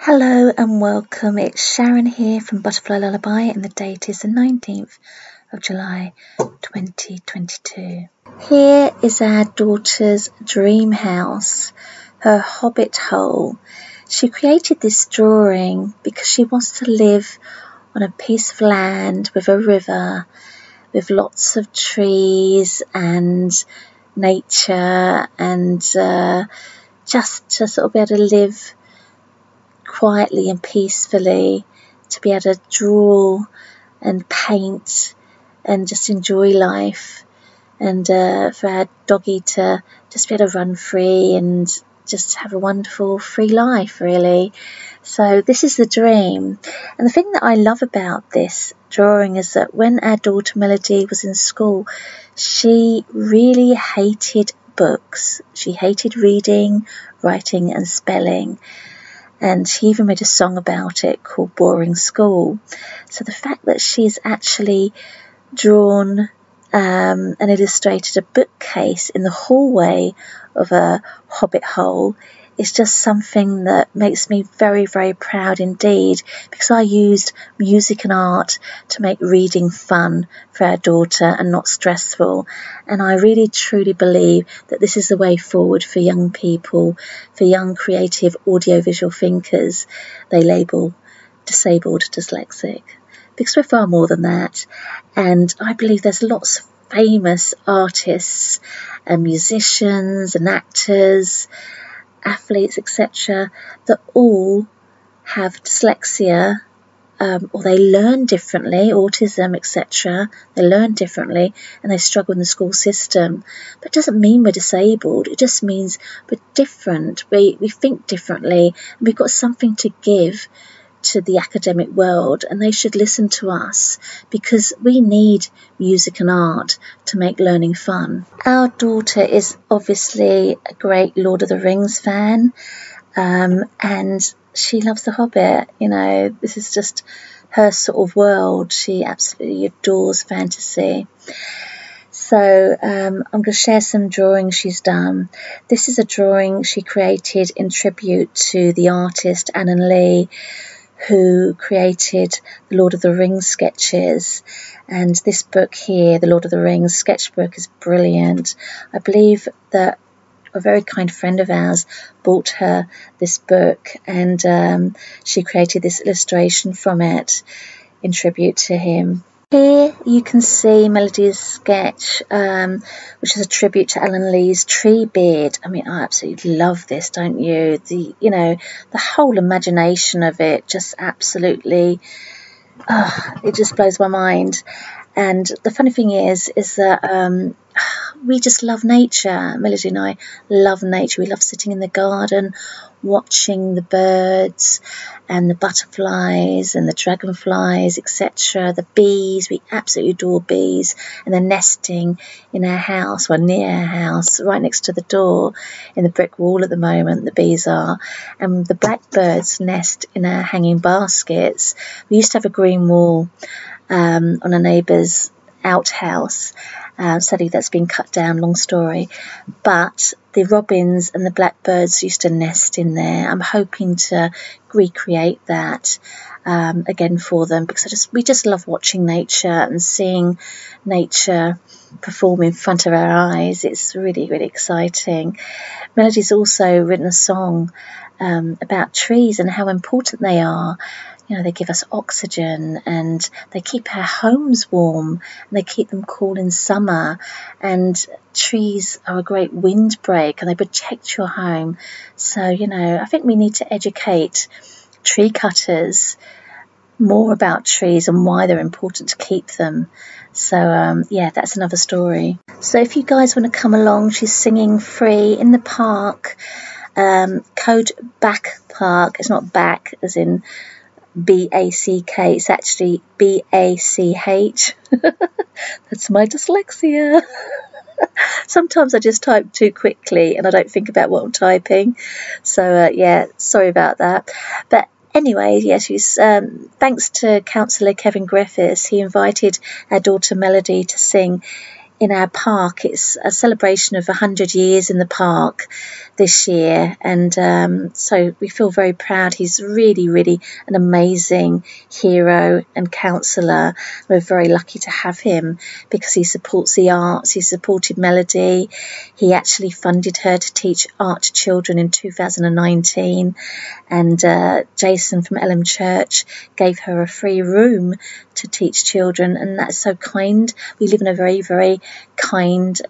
Hello and welcome, it's Sharon here from Butterfly Lullaby and the date is the 19th of July 2022. Here is our daughter's dream house, her Hobbit Hole. She created this drawing because she wants to live on a piece of land with a river, with lots of trees and nature, and just to sort of be able to live quietly and peacefully, to be able to draw and paint and just enjoy life, and for our doggy to just be able to run free and just have a wonderful free life, really. So this is the dream. And the thing that I love about this drawing is that when our daughter Melody was in school, she really hated books. She hated reading, writing and spelling. And she even made a song about it called Boring School. So the fact that she's actually drawn and illustrated a bookcase in the hallway of a Hobbit Hole is just something that makes me very, very proud indeed, because I used music and art to make reading fun for our daughter and not stressful. And I really truly believe that this is the way forward for young people, for young creative audiovisual thinkers they label disabled dyslexic, because we're far more than that. And I believe there's lots of famous artists and musicians and actors, athletes, etc., that all have dyslexia, or they learn differently, autism, etc. They learn differently and they struggle in the school system. But it doesn't mean we're disabled. It just means we're different. We think differently, and we've got something to give to the academic world, and they should listen to us, because we need music and art to make learning fun. Our daughter is obviously a great Lord of the Rings fan, and she loves The Hobbit. You know, this is just her sort of world. She absolutely adores fantasy. So I'm going to share some drawings she's done. This is a drawing she created in tribute to the artist Alan Lee, who created the Lord of the Rings sketches. And this book here, the Lord of the Rings sketchbook, is brilliant. I believe that a very kind friend of ours bought her this book, and she created this illustration from it in tribute to him. Here you can see Melody's sketch, which is a tribute to Alan Lee's tree beard. I mean, I absolutely love this, don't you? The whole imagination of it just absolutely, it just blows my mind. And the funny thing is that we just love nature. Melody and I love nature. We love sitting in the garden, watching the birds and the butterflies and the dragonflies, etc. The bees, we absolutely adore bees, and they're nesting in our house, or near our house, right next to the door, in the brick wall at the moment, the bees are. And the blackbirds nest in our hanging baskets. We used to have a green wall on a neighbour's outhouse. Sadly, that's been cut down, long story. But the robins and the blackbirds used to nest in there. I'm hoping to recreate that again for them, because we just love watching nature and seeing nature perform in front of our eyes. It's really, really exciting. Melody's also written a song about trees and how important they are. You know, they give us oxygen, and they keep our homes warm, and they keep them cool in summer. And trees are a great windbreak, and they protect your home. So, you know, I think we need to educate tree cutters more about trees and why they're important to keep them. So, yeah, that's another story. So if you guys want to come along, she's singing free in the park, Coed Bach Park. It's not back as in B-A-C-K, it's actually B-A-C-H. That's my dyslexia. Sometimes I just type too quickly and I don't think about what I'm typing. So, yeah, sorry about that. But anyway, yes, thanks to Councillor Kevin Griffiths, he invited our daughter Melody to sing in our park. It's a celebration of 100 years in the park this year, and so we feel very proud. He's really, really an amazing hero and counsellor. We're very lucky to have him because he supports the arts. He supported Melody. He actually funded her to teach art to children in 2019, and Jason from Elm Church gave her a free room to teach children, and that's so kind. We live in a very, very kind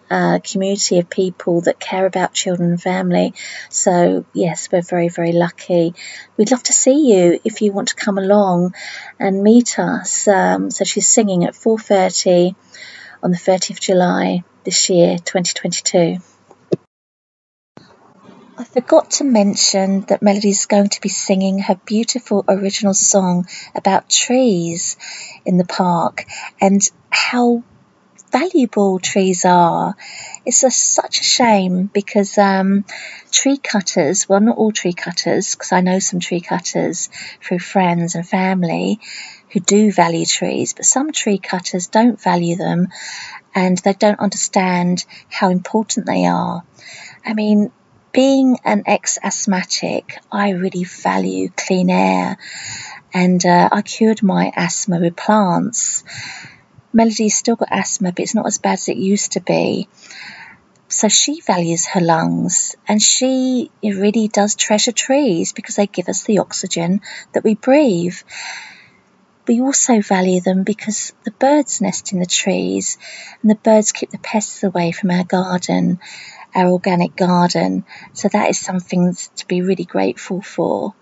community of people that care about children and family. So yes, we're very, very lucky. We'd love to see you if you want to come along and meet us. So she's singing at 4:30 on the 30th of July this year, 2022. I forgot to mention that Melody's going to be singing her beautiful original song about trees in the park and how valuable trees are. It's such a shame because tree cutters, well, not all tree cutters, because I know some tree cutters through friends and family who do value trees, but some tree cutters don't value them and they don't understand how important they are. I mean, being an ex-asthmatic, I really value clean air, and I cured my asthma with plants. Melody's still got asthma, but it's not as bad as it used to be. So she values her lungs, and she really does treasure trees because they give us the oxygen that we breathe. We also value them because the birds nest in the trees, and the birds keep the pests away from our garden, our organic garden. So that is something to be really grateful for.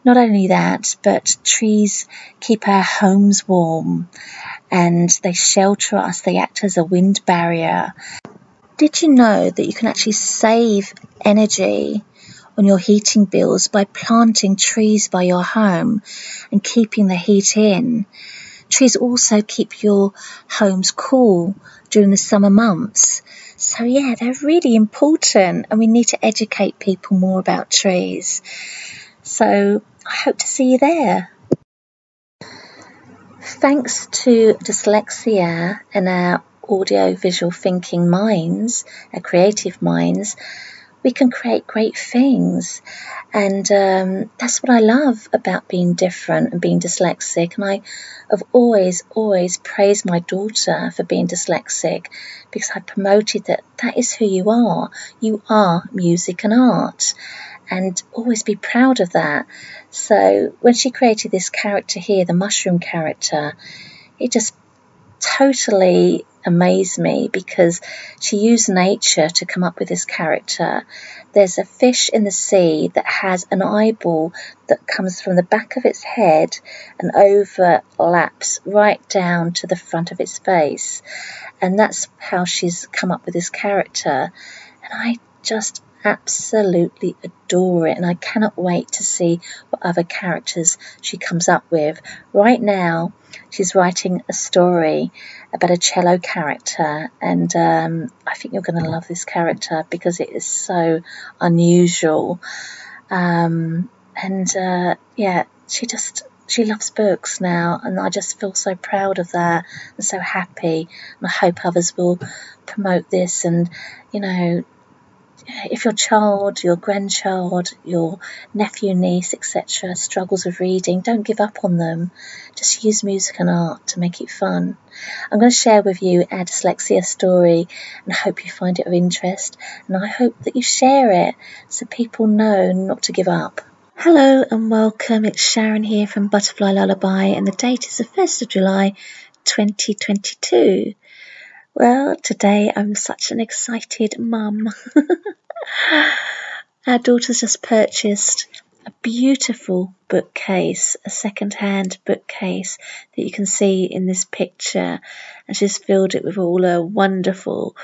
Not only that, but trees keep our homes warm and they shelter us. They act as a wind barrier. Did you know that you can actually save energy on your heating bills by planting trees by your home and keeping the heat in? Trees also keep your homes cool during the summer months. So yeah, they're really important, and we need to educate people more about trees. So I hope to see you there. Thanks to dyslexia and our audio-visual thinking minds, our creative minds, we can create great things. And that's what I love about being different and being dyslexic. And I have always praised my daughter for being dyslexic because I promoted that is who you are. You are music and art. And always be proud of that. So when she created this character here, the mushroom character, it just totally amazed me because she used nature to come up with this character. There's a fish in the sea that has an eyeball that comes from the back of its head and overlaps right down to the front of its face. And that's how she's come up with this character. And I just absolutely adore it, and I cannot wait to see what other characters she comes up with. Right now she's writing a story about a cello character, and I think you're going to love this character because it is so unusual. Yeah, she loves books now, and I just feel so proud of that and so happy, and I hope others will promote this. And you know, if your child, your grandchild, your nephew, niece, etc. struggles with reading, don't give up on them. Just use music and art to make it fun. I'm going to share with you our dyslexia story and hope you find it of interest. And I hope that you share it so people know not to give up. Hello and welcome. It's Sharon here from Butterfly Lullaby, and the date is the 1st of July 2022. Well, today I'm such an excited mum. Our daughter's just purchased a beautiful bookcase, a second-hand bookcase that you can see in this picture, and she's filled it with all her wonderful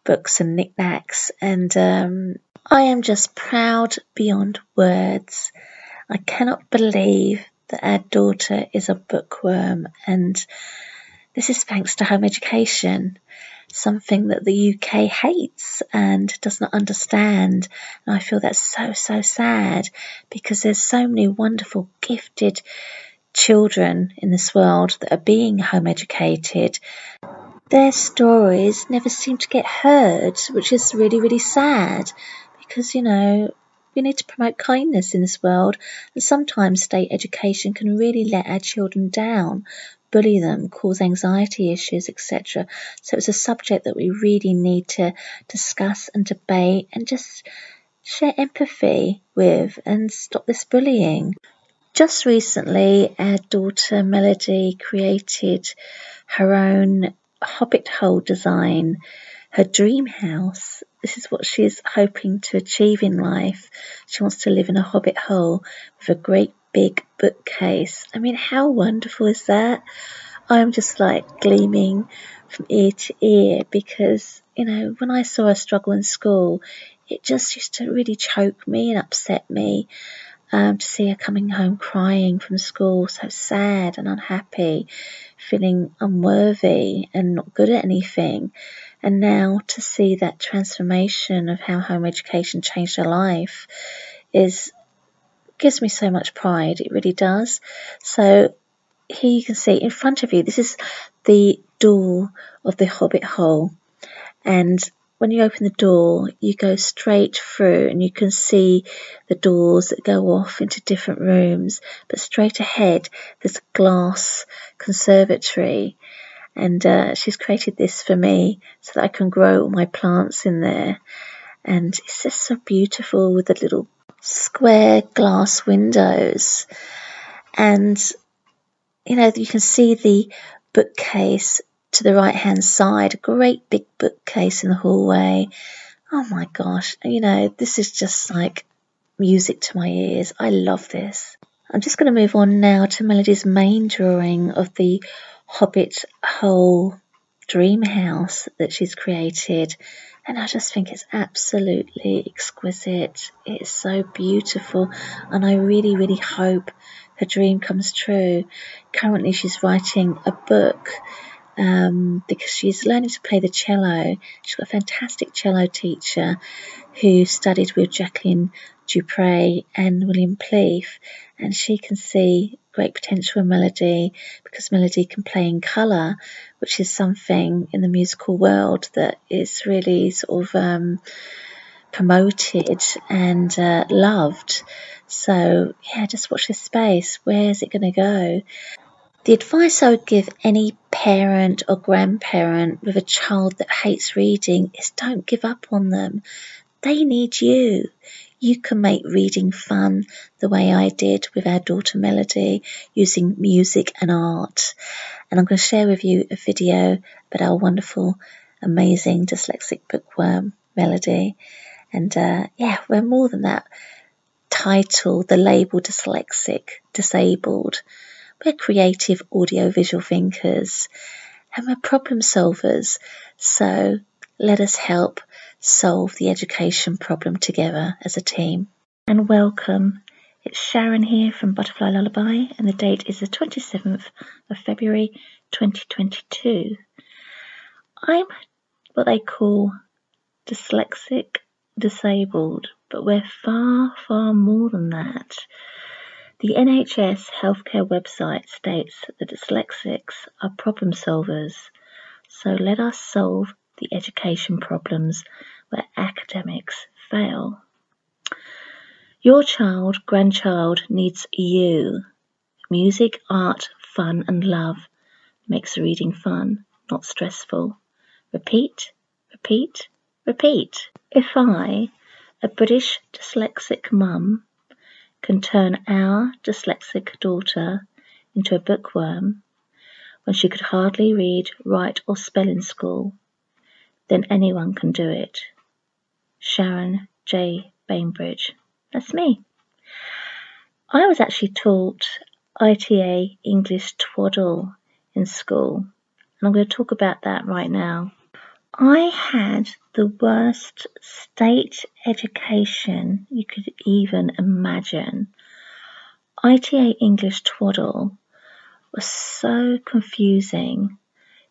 books and knickknacks, and I am just proud beyond words. I cannot believe that our daughter is a bookworm, and this is thanks to home education, something that the UK hates and does not understand. And I feel that's so sad because there's so many wonderful, gifted children in this world that are being home educated. Their stories never seem to get heard, which is really, really sad because, you know, we need to promote kindness in this world, and sometimes state education can really let our children down, bully them, cause anxiety issues, etc. So it's a subject that we really need to discuss and debate and just share empathy with and stop this bullying. Just recently, our daughter Melody created her own Hobbit Hole design, her dream house. This is what she's hoping to achieve in life. She wants to live in a Hobbit Hole with a great big bookcase. I mean, how wonderful is that? I'm just like gleaming from ear to ear because, you know, when I saw her struggle in school, it just used to really choke me and upset me. To see her coming home crying from school, so sad and unhappy, feeling unworthy and not good at anything. And now to see that transformation of how home education changed her life gives me so much pride. It really does. So here you can see in front of you, this is the door of the Hobbit Hole. And when you open the door, you go straight through and you can see the doors that go off into different rooms. But straight ahead, there's a glass conservatory. And she's created this for me so that I can grow all my plants in there. And it's just so beautiful with the little square glass windows. And, you know, you can see the bookcase to the right hand side, a great big bookcase in the hallway. Oh my gosh, you know, this is just like music to my ears. I love this. I'm just going to move on now to Melody's main drawing of the Hobbit Hole Dream House that she's created. And I just think it's absolutely exquisite. It's so beautiful. And I really, really hope her dream comes true. Currently, she's writing a book because she's learning to play the cello. She's got a fantastic cello teacher who studied with Jacqueline Dupre and William Pleaf, and she can see great potential in Melody because Melody can play in colour, which is something in the musical world that is really sort of promoted and loved. So yeah, just watch this space. Where's it going to go? The advice I would give any parent or grandparent with a child that hates reading is don't give up on them. They need you. You can make reading fun the way I did with our daughter Melody using music and art. And I'm going to share with you a video about our wonderful, amazing dyslexic bookworm Melody. And yeah, we're more than that title, the label dyslexic, disabled. We're creative audio-visual thinkers and we're problem solvers. So let us help solve the education problem together as a team. And welcome. It's Sharon here from Butterfly Lullaby and the date is the 27th of February 2022. I'm what they call dyslexic disabled, but we're far, far more than that. The NHS healthcare website states that dyslexics are problem solvers, so let us solve the education problems where academics fail. Your child, grandchild needs you. Music, art, fun and love makes reading fun, not stressful. Repeat, repeat, repeat. If I, a British dyslexic mum, can turn our dyslexic daughter into a bookworm when she could hardly read, write or spell in school, then anyone can do it. Sharon J. Bainbridge. That's me. I was actually taught ITA English twaddle in school, and I'm going to talk about that right now. I had the worst state education you could even imagine. ITA English twaddle was so confusing.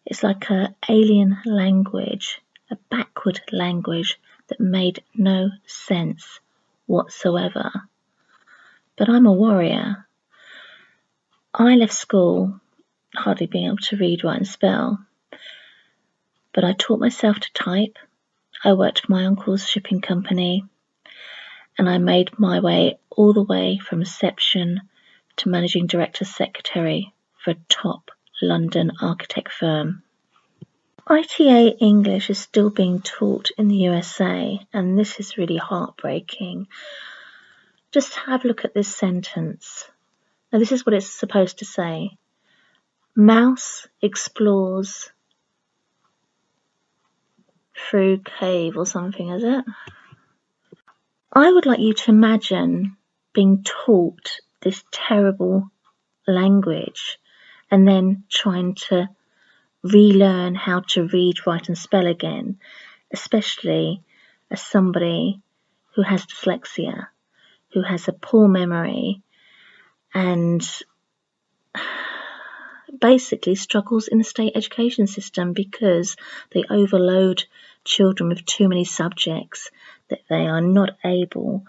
It's like an alien language, a backward language that made no sense whatsoever. But I'm a warrior. I left school hardly being able to read, write and spell. But I taught myself to type. I worked for my uncle's shipping company, and I made my way all the way from reception to managing director secretary for a top London architect firm. ITA English is still being taught in the USA, and this is really heartbreaking. Just have a look at this sentence. Now, this is what it's supposed to say. Mouse explores through cave or something, is it? I would like you to imagine being taught this terrible language and then trying to relearn how to read, write and spell again, especially as somebody who has dyslexia, who has a poor memory and basically struggles in the state education system because they overload children with too many subjects that they are not able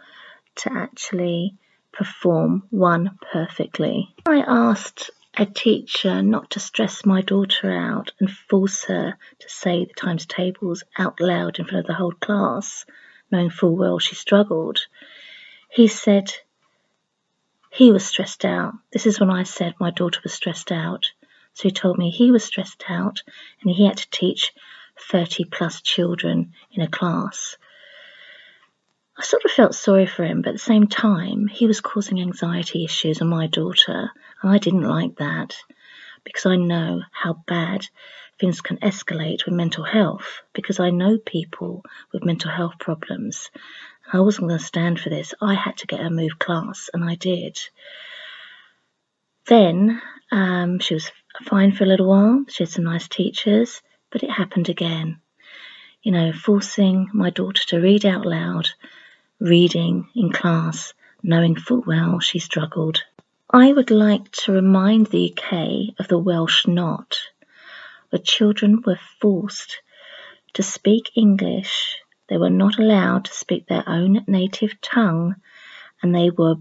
to actually perform one perfectly. I asked a teacher not to stress my daughter out and force her to say the times tables out loud in front of the whole class, knowing full well she struggled. He said he was stressed out. This is when I said my daughter was stressed out. So he told me he was stressed out and he had to teach 30 plus children in a class. I sort of felt sorry for him, but at the same time, he was causing anxiety issues on my daughter, and I didn't like that because I know how bad things can escalate with mental health, because I know people with mental health problems. I wasn't going to stand for this. I had to get her moved class, and I did. Then she was fine for a little while. She had some nice teachers, but it happened again. You know, forcing my daughter to read out loud, reading in class, knowing full well she struggled. I would like to remind the UK of the Welsh Knot, where children were forced to speak English. They were not allowed to speak their own native tongue, and they were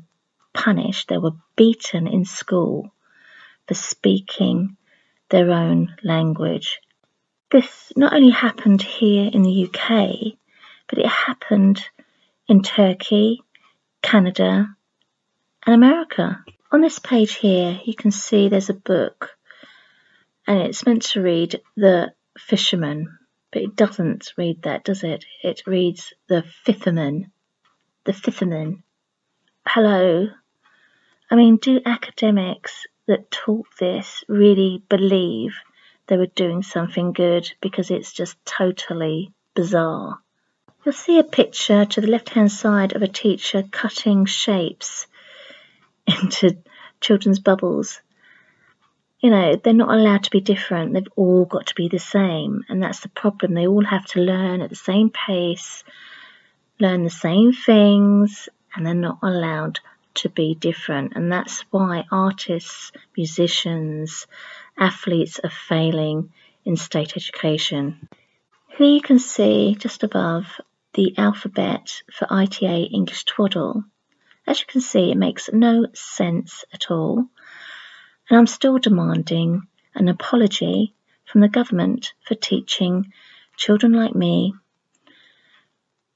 punished, they were beaten in school for speaking their own language. This not only happened here in the UK, but it happened in Turkey, Canada, and America. On this page here, you can see there's a book, and it's meant to read The Fisherman, but it doesn't read that, does it? It reads The Fifferman. The Fifferman. Hello. I mean, do academics that taught this really believe they were doing something good? Because it's just totally bizarre. You'll see a picture to the left-hand side of a teacher cutting shapes into children's bubbles. You know, they're not allowed to be different. They've all got to be the same. And that's the problem. They all have to learn at the same pace, learn the same things, and they're not allowed to be different. And that's why artists, musicians, athletes are failing in state education. Here you can see just above the alphabet for ITA English Twaddle. As you can see, it makes no sense at all. And I'm still demanding an apology from the government for teaching children like me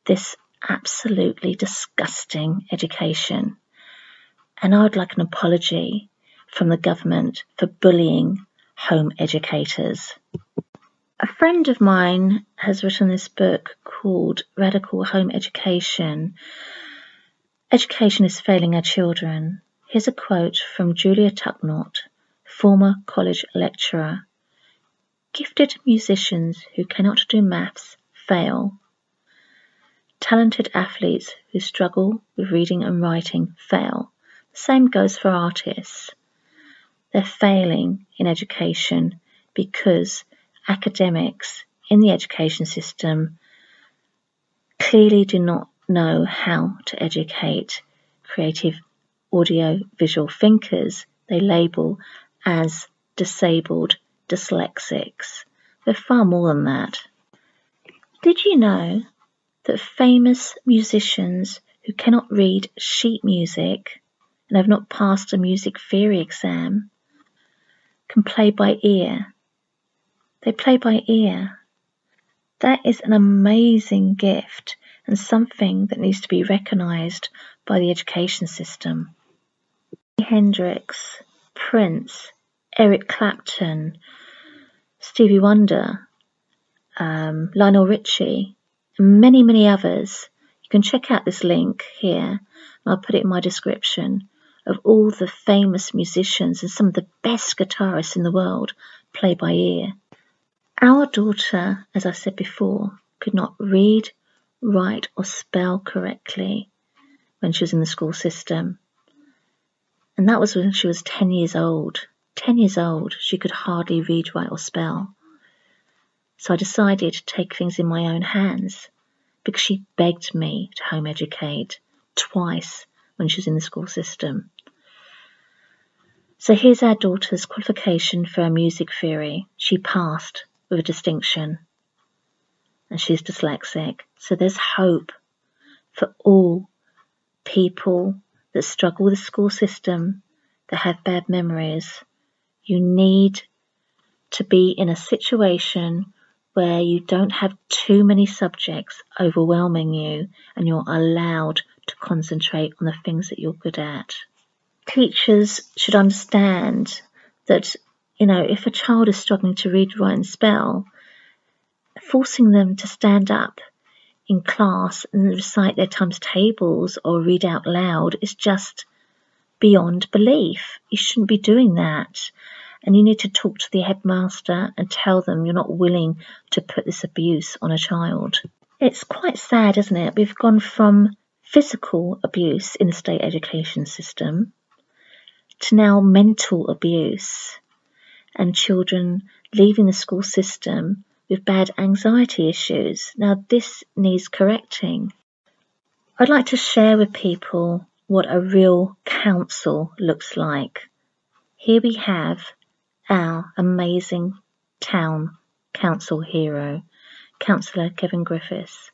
this absolutely disgusting education. And I would like an apology from the government for bullying home educators. A friend of mine has written this book called Radical Home Education. Education is failing our children. Here's a quote from Julia Tucknott, former college lecturer. Gifted musicians who cannot do maths fail. Talented athletes who struggle with reading and writing fail. The same goes for artists. They're failing in education because academics in the education system clearly do not know how to educate creative audio-visual thinkers they label as disabled dyslexics. They're far more than that. Did you know that famous musicians who cannot read sheet music and have not passed a music theory exam can play by ear? They play by ear. That is an amazing gift and something that needs to be recognised by the education system. Hendrix, Prince, Eric Clapton, Stevie Wonder, Lionel Richie, and many, many others. You can check out this link here, and I'll put it in my description, of all the famous musicians and some of the best guitarists in the world play by ear. Our daughter, as I said before, could not read, write or spell correctly when she was in the school system. And that was when she was 10 years old. 10 years old, she could hardly read, write or spell. So I decided to take things in my own hands because she begged me to home educate twice when she was in the school system. So here's our daughter's qualification for her music theory. She passed with a distinction and she's dyslexic. So there's hope for all people that struggle with the school system, that have bad memories. You need to be in a situation where you don't have too many subjects overwhelming you and you're allowed to concentrate on the things that you're good at. Teachers should understand that, if a child is struggling to read, write and spell, forcing them to stand up in class and recite their times tables or read out loud is just beyond belief. You shouldn't be doing that. And you need to talk to the headmaster and tell them you're not willing to put this abuse on a child. It's quite sad, isn't it? We've gone from physical abuse in the state education system to now mental abuse and children leaving the school system with bad anxiety issues. Now this needs correcting. I'd like to share with people what a real council looks like. Here we have our amazing town council hero, Councillor Kevin Griffiths.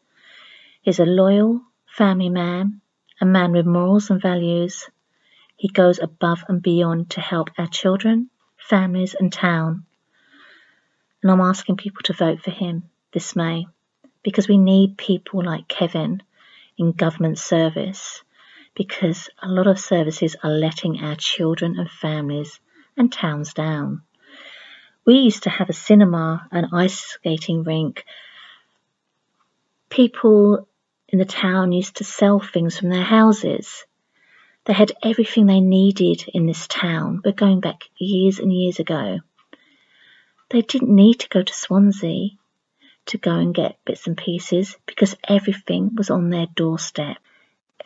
He's a loyal family man, a man with morals and values. He goes above and beyond to help our children, families and town. And I'm asking people to vote for him this May because we need people like Kevin in government service, because a lot of services are letting our children and families and towns down. We used to have a cinema, an ice skating rink. People in the town used to sell things from their houses. They had everything they needed in this town. We're going back years and years ago. They didn't need to go to Swansea to go and get bits and pieces because everything was on their doorstep.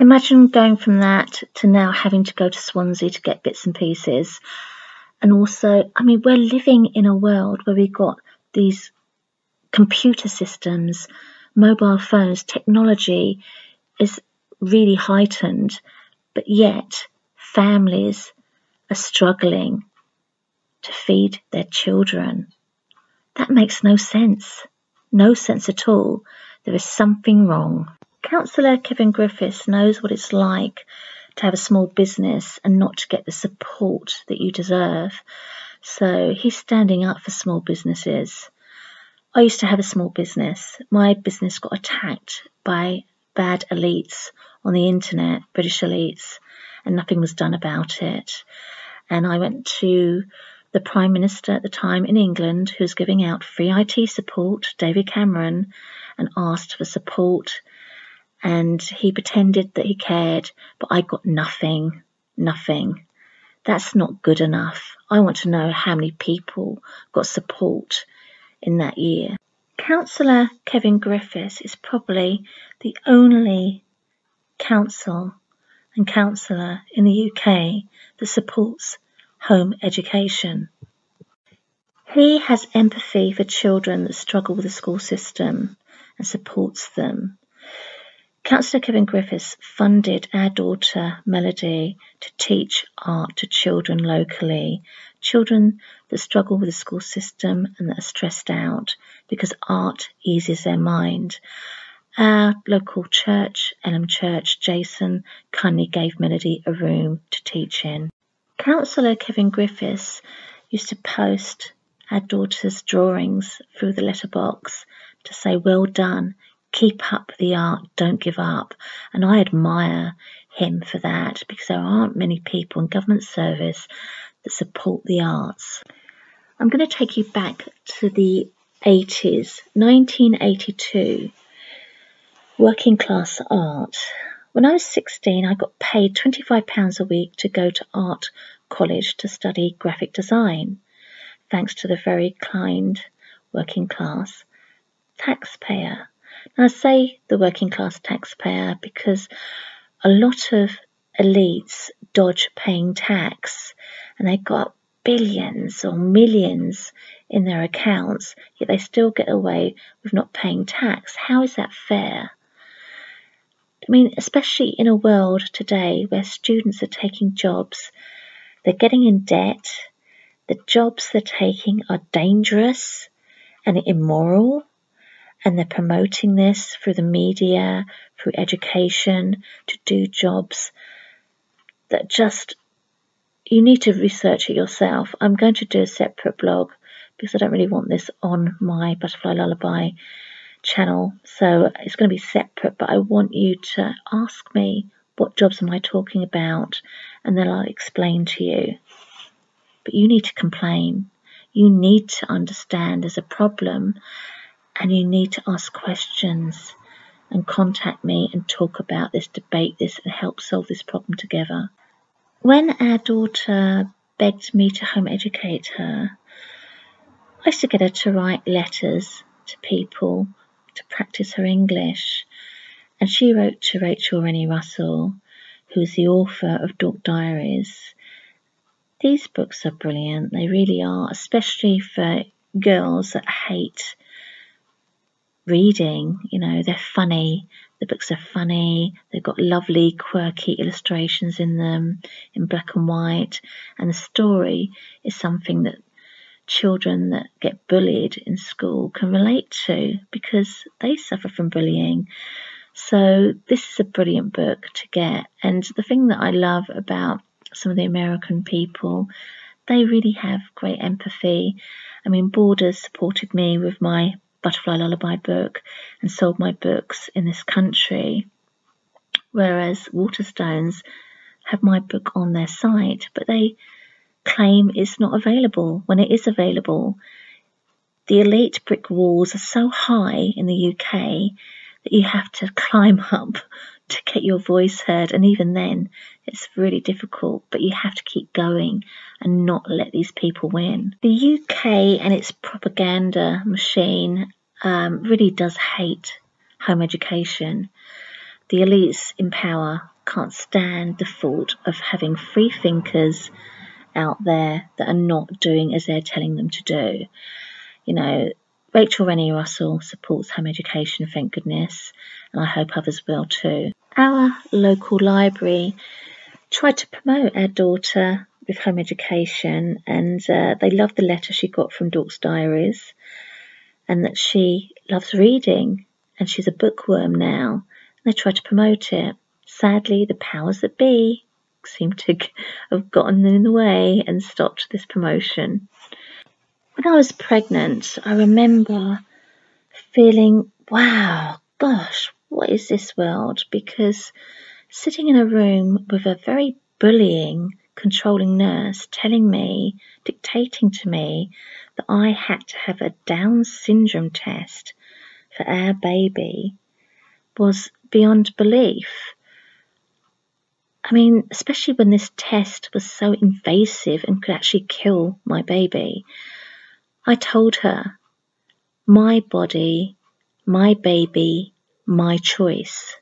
Imagine going from that to now having to go to Swansea to get bits and pieces. And also, we're living in a world where we've got these computer systems, mobile phones, technology is really heightened, but yet families are struggling to feed their children. That makes no sense at all. There is something wrong. Councillor Kevin Griffiths knows what it's like to have a small business and not to get the support that you deserve. So he's standing up for small businesses. I used to have a small business. My business got attacked by bad elites on the internet, British elites, and nothing was done about it. And I went to the Prime Minister at the time in England, who was giving out free IT support, David Cameron, and asked for support. And he pretended that he cared, but I got nothing. That's not good enough. I want to know how many people got support in that year. Councillor Kevin Griffiths is probably the only councillor in the UK that supports home education. He has empathy for children that struggle with the school system and supports them. Councillor Kevin Griffiths funded our daughter Melody to teach art to children locally, children that struggle with the school system and that are stressed out, because art eases their mind. Our local church, Elm Church, Jason, kindly gave Melody a room to teach in. Councillor Kevin Griffiths used to post our daughter's drawings through the letterbox to say, well done, keep up the art, don't give up. And I admire him for that, because there aren't many people in government service that support the arts. I'm going to take you back to the 80s, 1982, working class art. When I was 16, I got paid £25 a week to go to art college to study graphic design, thanks to the very kind working class taxpayer. Now, I say the working class taxpayer because a lot of elites dodge paying tax, and they got billions or millions in their accounts, yet they still get away with not paying tax. How is that fair? I mean, especially in a world today where students are taking jobs, they're getting in debt, the jobs they're taking are dangerous and immoral, and they're promoting this through the media, through education, to do jobs that just, you need to research it yourself. I'm going to do a separate blog because I don't really want this on my Butterfly Lullaby channel, so it's going to be separate, but I want you to ask me, what jobs am I talking about, and then I'll explain to you. But you need to complain. You need to understand there's a problem, and you need to ask questions and contact me and talk about this, debate this, and help solve this problem together. When our daughter begged me to home educate her, I used to get her to write letters to people to practice her English. And she wrote to Rachel Rennie Russell, who is the author of Dork Diaries. These books are brilliant, they really are, especially for girls that hate reading. You know, they're funny, the books are funny, they've got lovely quirky illustrations in them in black and white, and the story is something that children that get bullied in school can relate to because they suffer from bullying. So this is a brilliant book to get. And the thing that I love about some of the American people, they really have great empathy. I mean, Borders supported me with my Butterfly Lullaby book and sold my books in this country, whereas Waterstones have my book on their site, but they claim it's not available when it is available. The elite brick walls are so high in the UK that you have to climb up to get your voice heard, and even then it's really difficult, but you have to keep going and not let these people win. The UK and its propaganda machine really does hate home education. The elites in power can't stand the thought of having free thinkers out there that are not doing as they're telling them to do. You know, Rachel Rennie Russell supports home education, thank goodness, and I hope others will too. Our local library tried to promote our daughter with home education, and they loved the letter she got from Dork's Diaries, and that she loves reading, and she's a bookworm now, and they tried to promote it. Sadly, the powers that be seem to have gotten in the way and stopped this promotion. When I was pregnant, I remember feeling, wow, gosh, what is this world? Because sitting in a room with a very bullying, controlling nurse telling me, dictating to me, that I had to have a Down syndrome test for our baby was beyond belief. I mean, especially when this test was so invasive and could actually kill my baby. I told her, my body, my baby, my choice.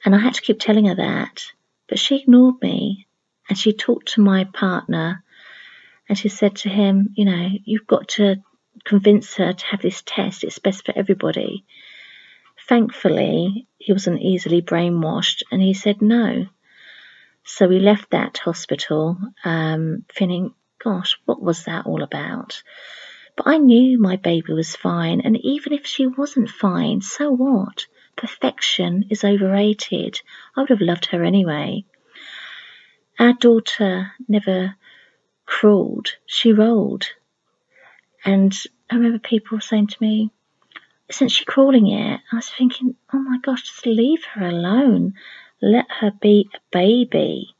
And I had to keep telling her that, but she ignored me, and she talked to my partner, and she said to him, you know, you've got to convince her to have this test, it's best for everybody. Thankfully, he wasn't easily brainwashed, and he said no. So we left that hospital feeling, gosh, what was that all about? But I knew my baby was fine, and even if she wasn't fine, so what? Perfection is overrated. I would have loved her anyway. Our daughter never crawled, she rolled. And I remember people saying to me, isn't she crawling yet? I was thinking, oh my gosh, just leave her alone. Let her be a baby.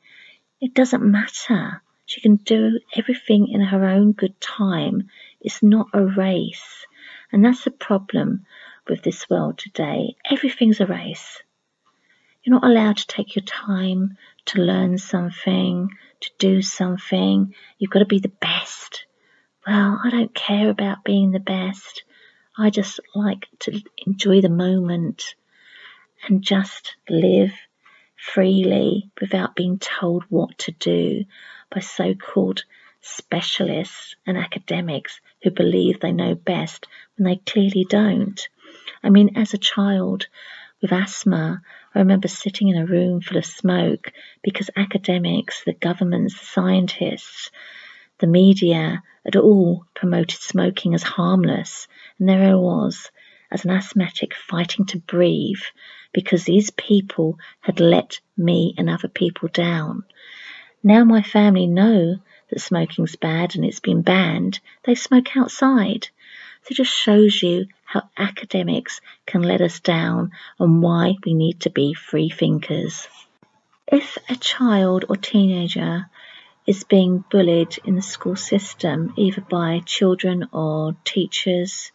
It doesn't matter. She can do everything in her own good time. It's not a race. And that's the problem with this world today. Everything's a race. You're not allowed to take your time to learn something, to do something. You've got to be the best. Well, I don't care about being the best. I just like to enjoy the moment and just live freely without being told what to do by so-called specialists and academics who believe they know best when they clearly don't. I mean, as a child with asthma, I remember sitting in a room full of smoke because academics, the governments, the scientists, the media had all promoted smoking as harmless. And there I was, as an asthmatic, fighting to breathe because these people had let me and other people down. Now my family know that smoking's bad and it's been banned. They smoke outside. So it just shows you how academics can let us down and why we need to be free thinkers. If a child or teenager is being bullied in the school system, either by children or teachers,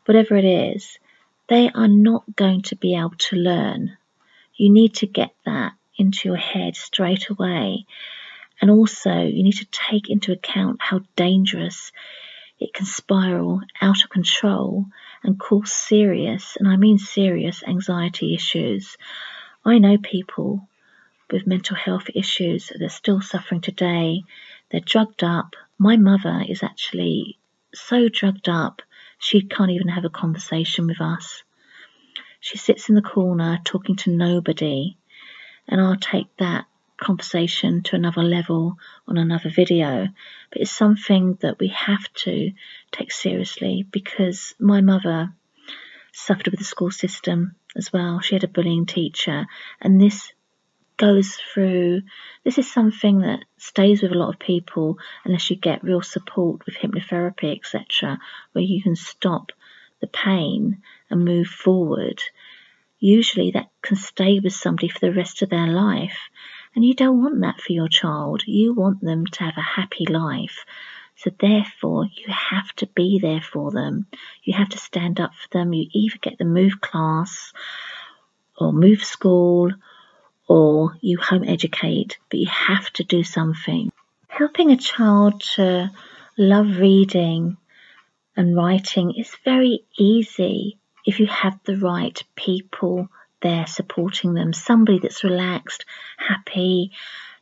whatever it is, they are not going to be able to learn. You need to get that into your head straight away. And also, you need to take into account how dangerous it can spiral out of control and cause serious, and I mean serious, anxiety issues. I know people with mental health issues that are still suffering today. They're drugged up. My mother is actually so drugged up, she can't even have a conversation with us. She sits in the corner talking to nobody, and I'll take that conversation to another level on another video. But it's something that we have to take seriously because my mother suffered with the school system as well. She had a bullying teacher, and this is something that stays with a lot of people unless you get real support with hypnotherapy, etc., where you can stop the pain and move forward. Usually that can stay with somebody for the rest of their life, and you don't want that for your child. You want them to have a happy life. So therefore, you have to be there for them. You have to stand up for them. You either get them move class or move school, or you home educate, but you have to do something. Helping a child to love reading and writing is very easy if you have the right people there supporting them. Somebody that's relaxed, happy,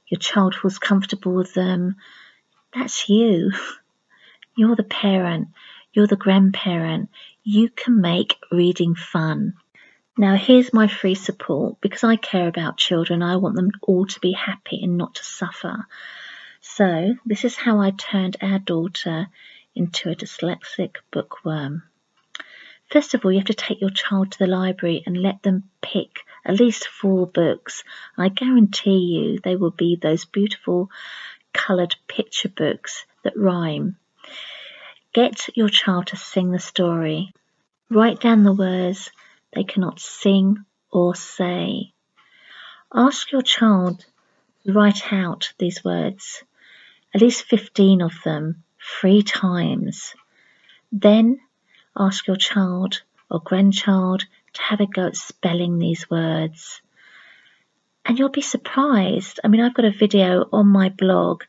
your child feels comfortable with them. That's you. You're the parent. You're the grandparent. You can make reading fun. Now, here's my free support. Because I care about children, I want them all to be happy and not to suffer. So this is how I turned our daughter into a dyslexic bookworm. First of all, you have to take your child to the library and let them pick at least 4 books. I guarantee you they will be those beautiful coloured picture books that rhyme. Get your child to sing the story. Write down the words they cannot sing or say. Ask your child to write out these words, at least 15 of them, 3 times. Then ask your child or grandchild to have a go at spelling these words. And you'll be surprised. I mean, I've got a video on my blog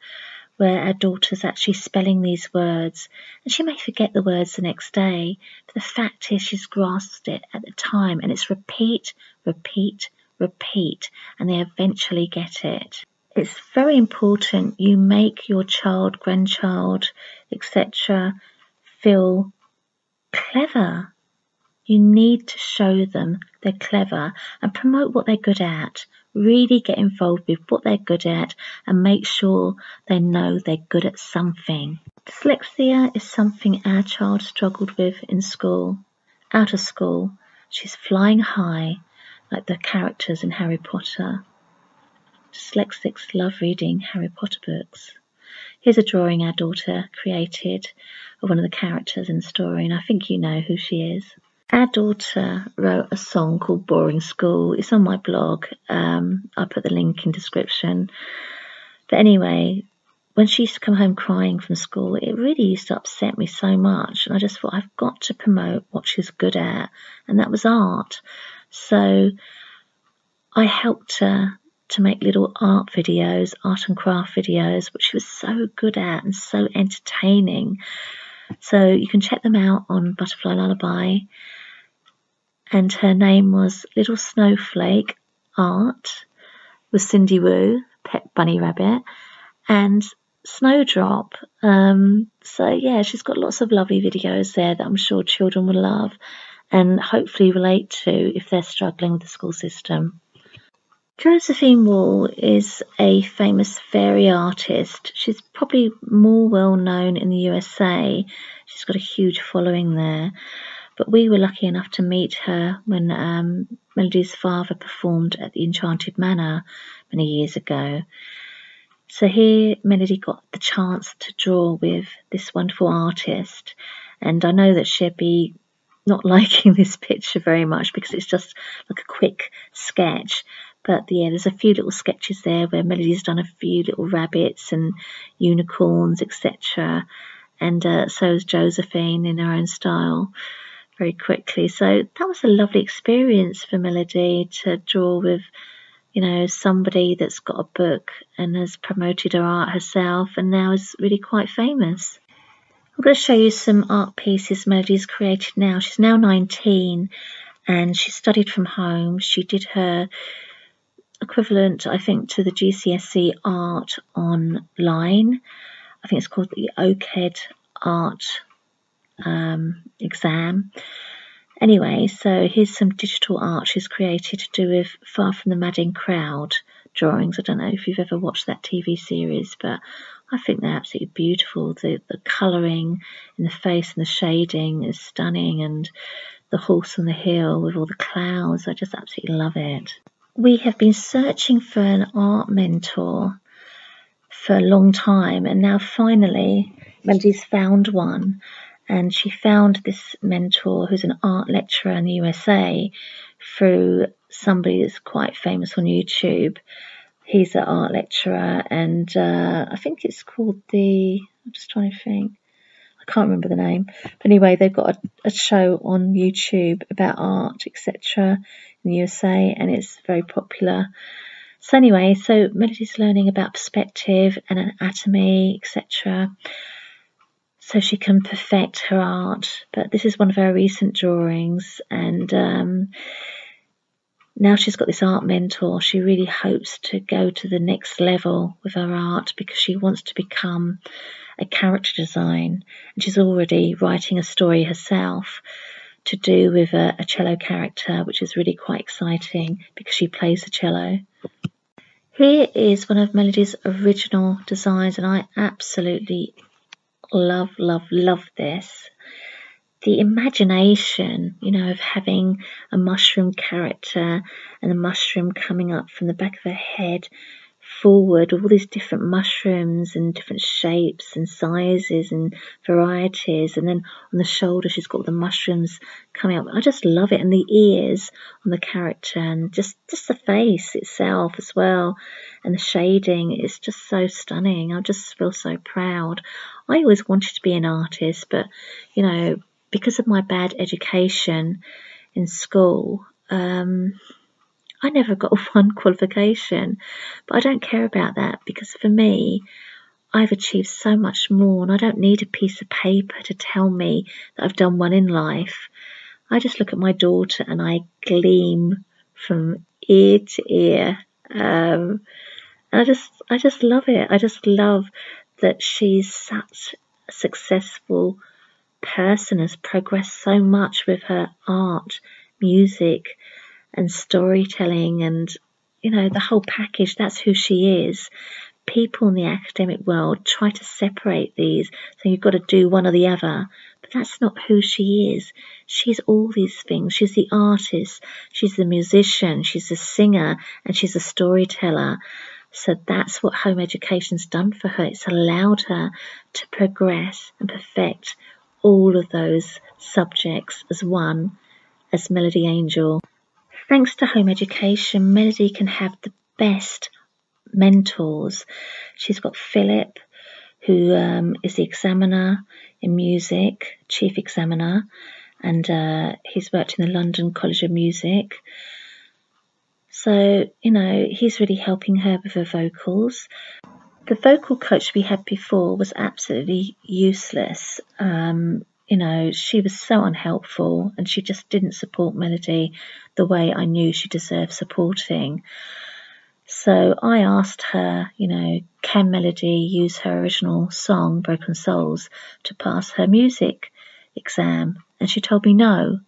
where our daughter's actually spelling these words, and she may forget the words the next day, but the fact is she's grasped it at the time, and it's repeat, repeat, repeat, and they eventually get it. It's very important you make your child, grandchild, etc. feel clever. You need to show them they're clever and promote what they're good at. Really get involved with what they're good at and make sure they know they're good at something. Dyslexia is something our child struggled with in school. Out of school, she's flying high like the characters in Harry Potter. Dyslexics love reading Harry Potter books. Here's a drawing our daughter created of one of the characters in the story, and I think you know who she is. Our daughter wrote a song called Boring School. It's on my blog. I'll put the link in description. But anyway, when she used to come home crying from school, it really used to upset me so much. And I just thought, I've got to promote what she's good at. And that was art. So I helped her to make little art videos, art and craft videos, which she was so good at and so entertaining. So you can check them out on Butterfly Lullaby. And her name was Little Snowflake Art with Cindy Woo, Pet Bunny Rabbit, and Snowdrop. So yeah, she's got lots of lovely videos there that I'm sure children will love and hopefully relate to if they're struggling with the school system. Josephine Wall is a famous fairy artist. She's probably more well known in the USA. She's got a huge following there. But we were lucky enough to meet her when Melody's father performed at the Enchanted Manor many years ago. So here Melody got the chance to draw with this wonderful artist. And I know that she'd be not liking this picture very much because it's just like a quick sketch. But yeah, there's a few little sketches there where Melody's done a few little rabbits and unicorns, etc. And so has Josephine in her own style very quickly. So that was a lovely experience for Melody to draw with, you know, somebody that's got a book and has promoted her art herself and now is really quite famous. I'm going to show you some art pieces Melody's created now. She's now 19 and she studied from home. She did her equivalent, I think, to the GCSE art online. I think it's called the OCED art exam. Anyway, so here's some digital art she's created to do with Far From the Madding Crowd drawings. I don't know if you've ever watched that TV series, but I think they're absolutely beautiful. The colouring in the face and the shading is stunning, and the horse on the hill with all the clouds, I just absolutely love it. We have been searching for an art mentor for a long time, and now finally Melody's found one. And she found this mentor who's an art lecturer in the USA through somebody that's quite famous on YouTube. He's an art lecturer, and I think it's called I'm just trying to think. I can't remember the name. But anyway, they've got a show on YouTube about art, etc. in the USA, and it's very popular. So anyway, so Melody's learning about perspective and anatomy, etc. so she can perfect her art. But this is one of her recent drawings, and now she's got this art mentor. She really hopes to go to the next level with her art because she wants to become a character design, and she's already writing a story herself to do with a cello character, which is really quite exciting because she plays the cello. Here is one of Melody's original designs, and I absolutely love this. The imagination, you know, of having a mushroom character and the mushroom coming up from the back of her head forward, all these different mushrooms and different shapes and sizes and varieties, and then on the shoulder she's got the mushrooms coming up. I just love it, and the ears on the character, and just the face itself as well, and the shading is just so stunning. I just feel so proud. I always wanted to be an artist, but you know, because of my bad education in school, I never got one qualification, but I don't care about that because for me, I've achieved so much more, and I don't need a piece of paper to tell me that I've done one in life. I just look at my daughter and I gleam from ear to ear, and I just love it. I just love that she's such a successful person, has progressed so much with her art, music, and storytelling, and you know, the whole package. That's who she is. People in the academic world try to separate these, so you've got to do one or the other, but that's not who she is. She's all these things. She's the artist, she's the musician, she's the singer, and she's a storyteller. So that's what home education's done for her. It's allowed her to progress and perfect all of those subjects as one, as Melody Angel. Thanks to home education, Melody can have the best mentors. She's got Philip, who is the examiner in music, chief examiner, and he's worked in the London College of Music. So, he's really helping her with her vocals. The vocal coach we had before was absolutely useless. She was so unhelpful, and she just didn't support Melody the way I knew she deserved supporting. So I asked her, can Melody use her original song, Broken Souls, to pass her music exam? And she told me no.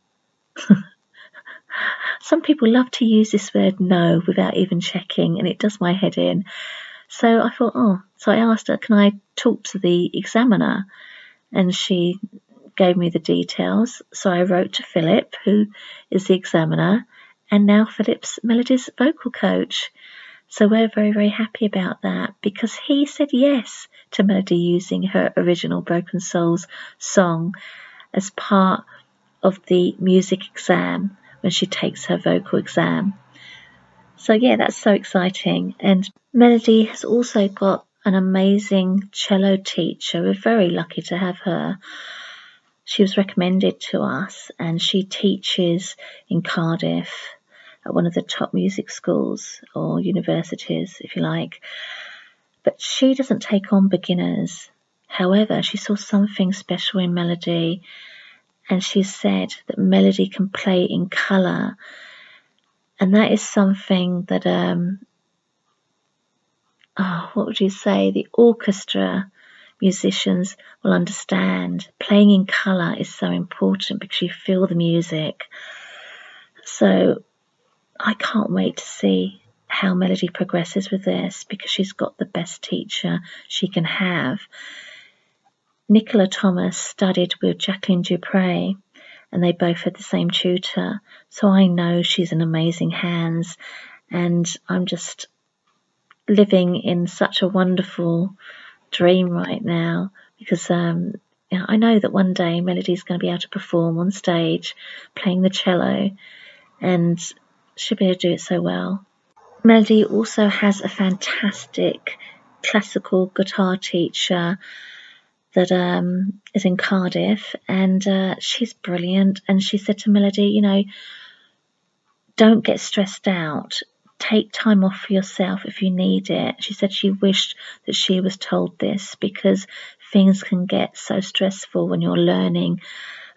Some people love to use this word no without even checking, and it does my head in. So I thought, so I asked her, can I talk to the examiner? And she gave me the details. So I wrote to Philip, who is the examiner, and now Philip's Melody's vocal coach. So we're very, very happy about that, because he said yes to Melody using her original Broken Souls song as part of the music exam when she takes her vocal exam. So yeah, that's so exciting. And Melody has also got an amazing cello teacher. We're very lucky to have her. She was recommended to us, and she teaches in Cardiff at one of the top music schools or universities, if you like. But she doesn't take on beginners. However, she saw something special in Melody, and she said that Melody can play in colour. And that is something that, what would you say, the orchestra musicians will understand. Playing in colour is so important because you feel the music. So I can't wait to see how Melody progresses with this, because she's got the best teacher she can have. Nicola Thomas studied with Jacqueline Dupre, and they both had the same tutor. So I know she's in amazing hands, and I'm just living in such a wonderful dream right now, because I know that one day Melody's going to be able to perform on stage playing the cello, and she'll be able to do it so well. Melody also has a fantastic classical guitar teacher that is in Cardiff, and she's brilliant. And she said to Melody, don't get stressed out. Take time off for yourself if you need it. She said she wished that she was told this, because things can get so stressful when you're learning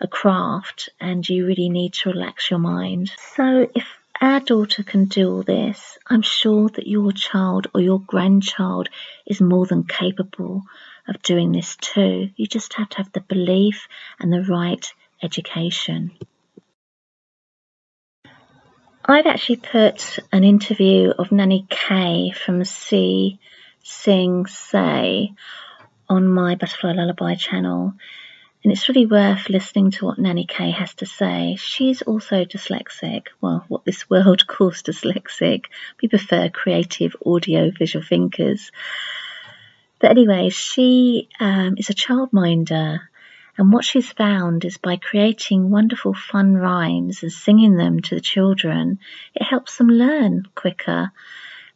a craft, and you really need to relax your mind. So if our daughter can do all this, I'm sure that your child or your grandchild is more than capable of doing this too. You just have to have the belief and the right education. I've actually put an interview of Nanny Kay from See, Sing, Say on my Butterfly Lullaby channel, and it's really worth listening to what Nanny Kay has to say. She's also dyslexic, well, what this world calls dyslexic. We prefer creative audio visual thinkers. But anyway, she is a childminder, and what she's found is by creating wonderful fun rhymes and singing them to the children, it helps them learn quicker,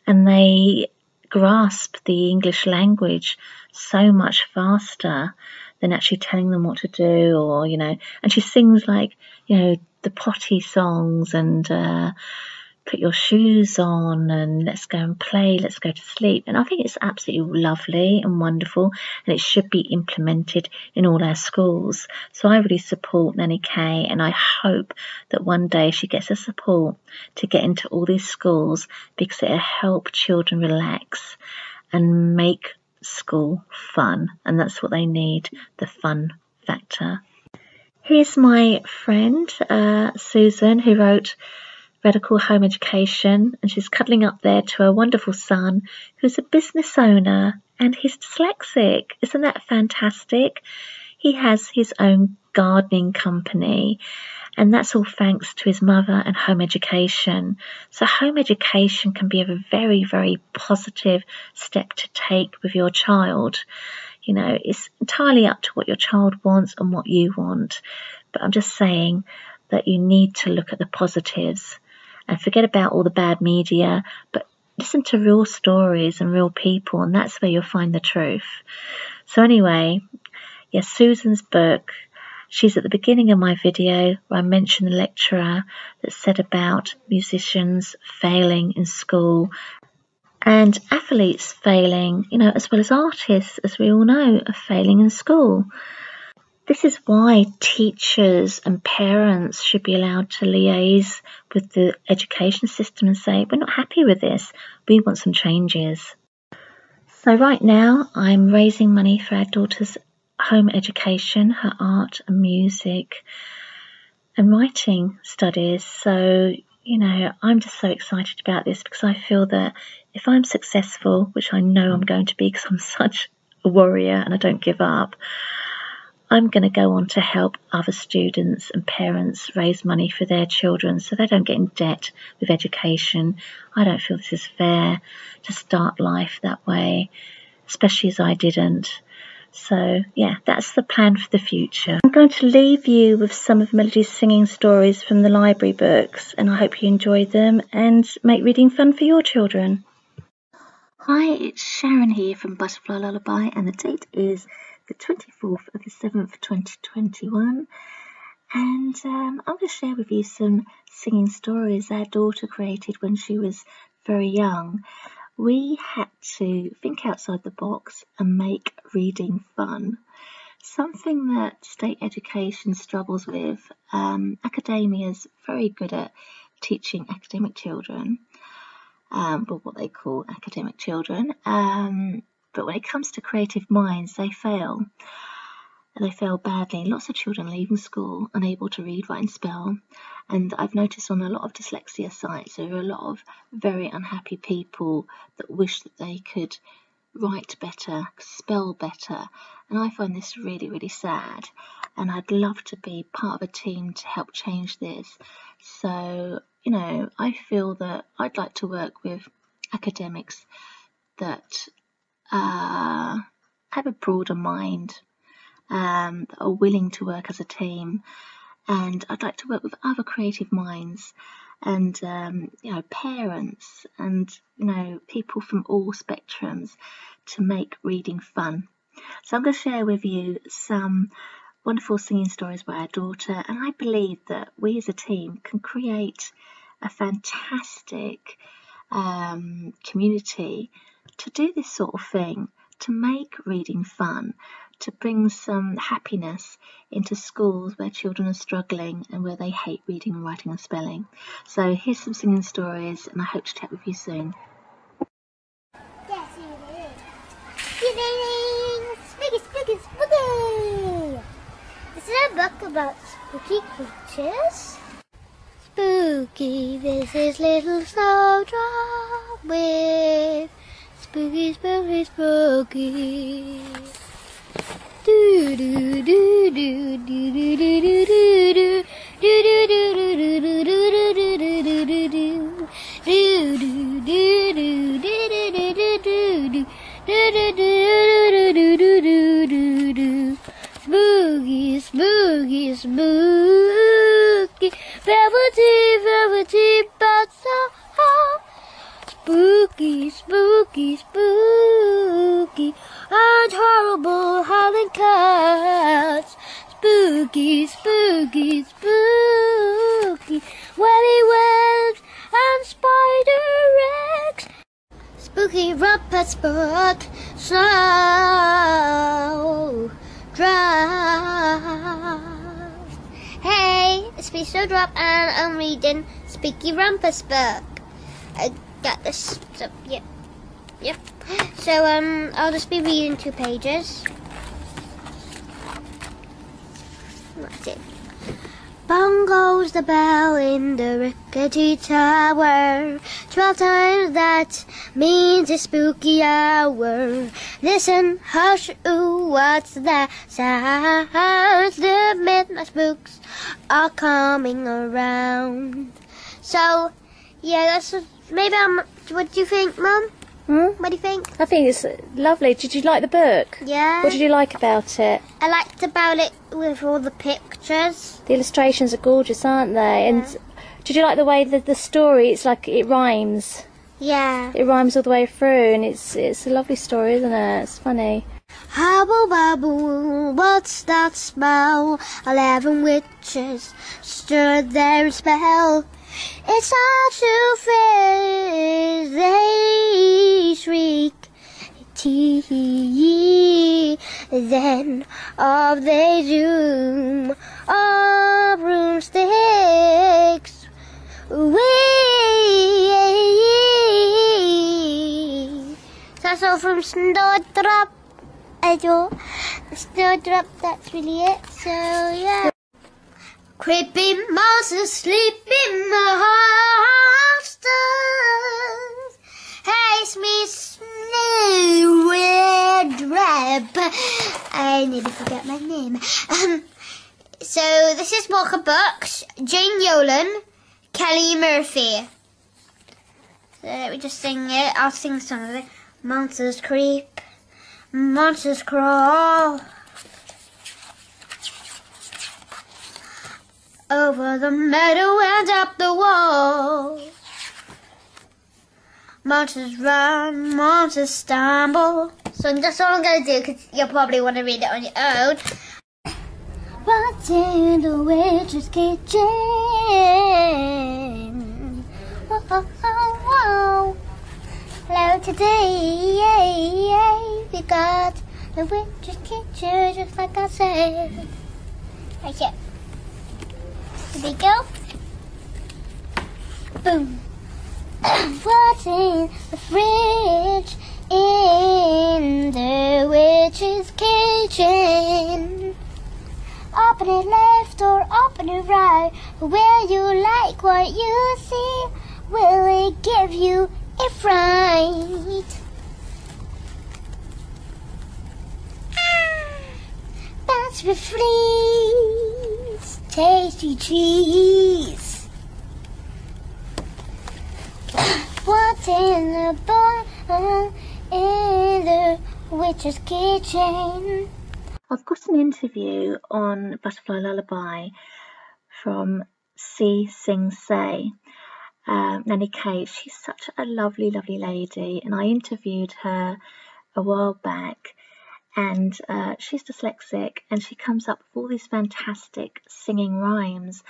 and they grasp the English language so much faster than actually telling them what to do, or, and she sings like, the potty songs and put your shoes on and let's go and play, let's go to sleep. And I think it's absolutely lovely and wonderful, and it should be implemented in all our schools. So I really support Nanny Kay, and I hope that one day she gets the support to get into all these schools, because it'll help children relax and make school fun, and that's what they need, the fun factor. Here's my friend Susan, who wrote Radical Home Education, and she's cuddling up there to her wonderful son, who's a business owner, and he's dyslexic. Isn't that fantastic? He has his own gardening company, and that's all thanks to his mother and home education. So home education can be a very, very positive step to take with your child. It's entirely up to what your child wants and what you want. But I'm just saying that you need to look at the positives and forget about all the bad media, but listen to real stories and real people, and that's where you'll find the truth. So anyway, yes, Susan's book, she's at the beginning of my video where I mentioned the lecturer that said about musicians failing in school and athletes failing, you know, as well as artists, as we all know, are failing in school. This is why teachers and parents should be allowed to liaise with the education system and say, we're not happy with this, we want some changes. So right now I'm raising money for our daughter's home education, her art and music and writing studies. So, you know, I'm just so excited about this because I feel that if I'm successful, which I know I'm going to be because I'm such a warrior and I don't give up, I'm going to go on to help other students and parents raise money for their children so they don't get in debt with education. I don't feel this is fair to start life that way, especially as I didn't. So yeah, that's the plan for the future. I'm going to leave you with some of Melody's singing stories from the library books, and I hope you enjoy them and make reading fun for your children. Hi, it's Sharon here from Butterfly Lullaby, and the date is the 24th of the 7th, 2021. And I'm going to share with you some singing stories our daughter created when she was very young. We had to think outside the box and make reading fun. Something that state education struggles with. Academia is very good at teaching academic children, but what they call academic children. But when it comes to creative minds, they fail. They fail badly. Lots of children leaving school unable to read, write and spell. And I've noticed on a lot of dyslexia sites there are a lot of very unhappy people that wish that they could write better, spell better. And I find this really, really sad. And I'd love to be part of a team to help change this. So, you know, I feel that I'd like to work with academics that have a broader mind, that are willing to work as a team, and I'd like to work with other creative minds and you know, parents and, you know, people from all spectrums to make reading fun. So I'm going to share with you some wonderful singing stories by our daughter, and I believe that we as a team can create a fantastic community to do this sort of thing, to make reading fun, to bring some happiness into schools where children are struggling and where they hate reading and writing and spelling. So here's some singing stories, and I hope to chat with you soon. Yes, it is. Spooky, spooky, spooky! This is a book about spooky creatures. Spooky, this is little snowdrop with spooky, spooky, spooky. Do do do do do do do do do spooky, spooky, spooky, velvety, velvety, but so spooky, spooky, spooky, and horrible howling cats. Spooky, spooky, spooky, webby webs and spider eggs. Spooky rumpet spot, snow drop. Hey, it's me Snowdrop, and I'm reading Spooky Rumpus book. I got this. So, yep. So I'll just be reading 2 pages. That's it. Bong goes the bell in the rickety tower. 12 times that means a spooky hour. Listen, hush, ooh, what's that? Sounds the midnight spooks are coming around. So, yeah, that's maybe what do you think, Mum? What do you think? I think it's lovely. Did you like the book? Yeah. What did you like about it? I liked about it with all the pictures. The illustrations are gorgeous, aren't they? And did you like the way that the story, it's like it rhymes? Yeah. It rhymes all the way through, and it's a lovely story, isn't it? It's funny. Hobble bubble, what's that smell? 11 witches stood there and spell. It's all too fair, they shriek. Tee, then of they doom, all broomsticks. Wee. That's all from Snowdrop. Snowdrop, that's really it. So yeah. Creepy monsters sleep in the hostels. Haste me Snowdrop. I nearly forgot my name. So this is Walker Books, Jane Yolen, Kelly Murphy. So let me just sing it. I'll sing some of it. Monsters creep, monsters crawl over the meadow and up the wall. Monsters run, monsters stumble. So that's all I'm going to do, because you'll probably want to read it on your own. What's in the witch's kitchen? Whoa, whoa, whoa. Hello today, we got the witch's kitchen, just like I said. Right here. Here we go. Boom. What's in the fridge in the witch's kitchen? Open it left or open it right, where you like what you see, will it give you a fright? Bats with fleas, tasty cheese. What's in the bowl in the witch's kitchen? I've got an interview on Butterfly Lullaby from C Sing Say. Nanny Kate, she's such a lovely, lovely lady, and I interviewed her a while back, and she's dyslexic, and she comes up with all these fantastic singing rhymes,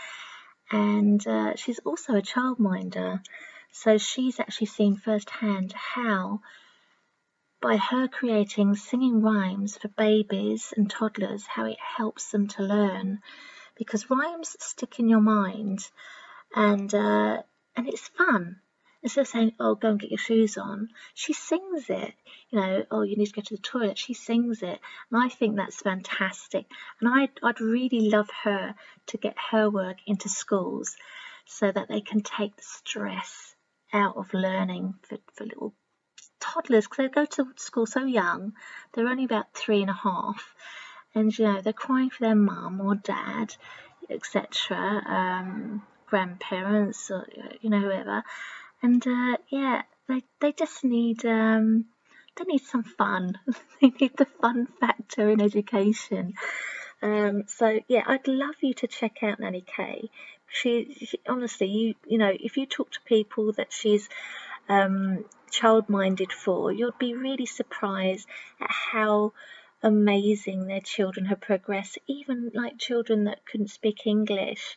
and she's also a childminder, so she's actually seen firsthand how, by her creating singing rhymes for babies and toddlers, how it helps them to learn, because rhymes stick in your mind, and it's fun. Instead of saying, oh, go and get your shoes on, she sings it. You know, oh, you need to go to the toilet, she sings it. And I think that's fantastic. And I'd really love her to get her work into schools so that they can take the stress out of learning for little toddlers, because they go to school so young. They're only about 3.5, and you know, they're crying for their mum or dad, etc., grandparents, or you know, whoever, and yeah, they just need some fun. They need the fun factor in education. So yeah, I'd love you to check out Nanny Kay. She honestly, you know, if you talk to people that she's child-minded for, you'll be really surprised at how amazing their children have progressed, even like children that couldn't speak English,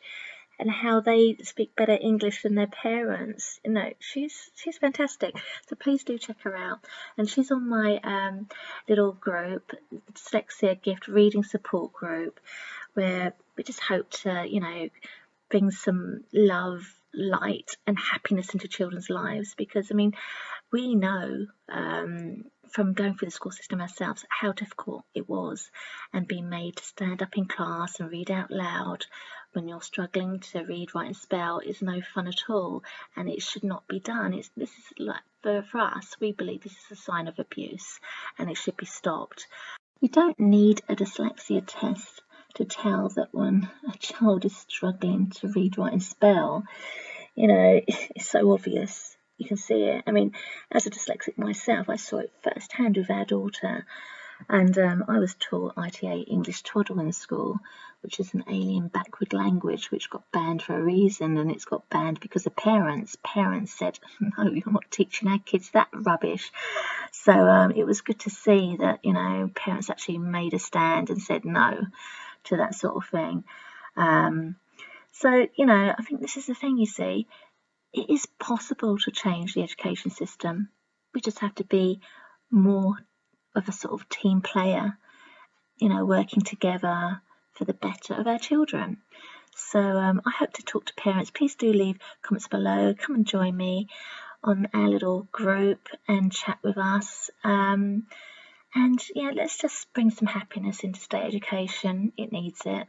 and how they speak better English than their parents. You know, she's fantastic. So please do check her out. And she's on my little group, Dyslexia Gift Reading Support Group, where we just hope to, you know, bring some love, light and happiness into children's lives, because I mean, we know from going through the school system ourselves how difficult it was, and being made to stand up in class and read out loud when you're struggling to read, write and spell is no fun at all, and it should not be done. This is like, for us, we believe this is a sign of abuse and it should be stopped. You don't need a dyslexia test to tell that when a child is struggling to read, write and spell. You know, it's so obvious. you can see it. I mean, as a dyslexic myself, I saw it firsthand with our daughter. And I was taught ITA English Twaddle in school, which is an alien backward language which got banned for a reason, and it's got banned because of parents. Parents said, no, you're not teaching our kids that rubbish. So it was good to see that, you know, parents actually made a stand and said no to that sort of thing. So, you know, I think this is the thing, you see. It is possible to change the education system. We just have to be more of a sort of team player, you know, working together for the better of our children. So I hope to talk to parents. Please do leave comments below. Come and join me on our little group and chat with us. And yeah, let's just bring some happiness into state education. It needs it.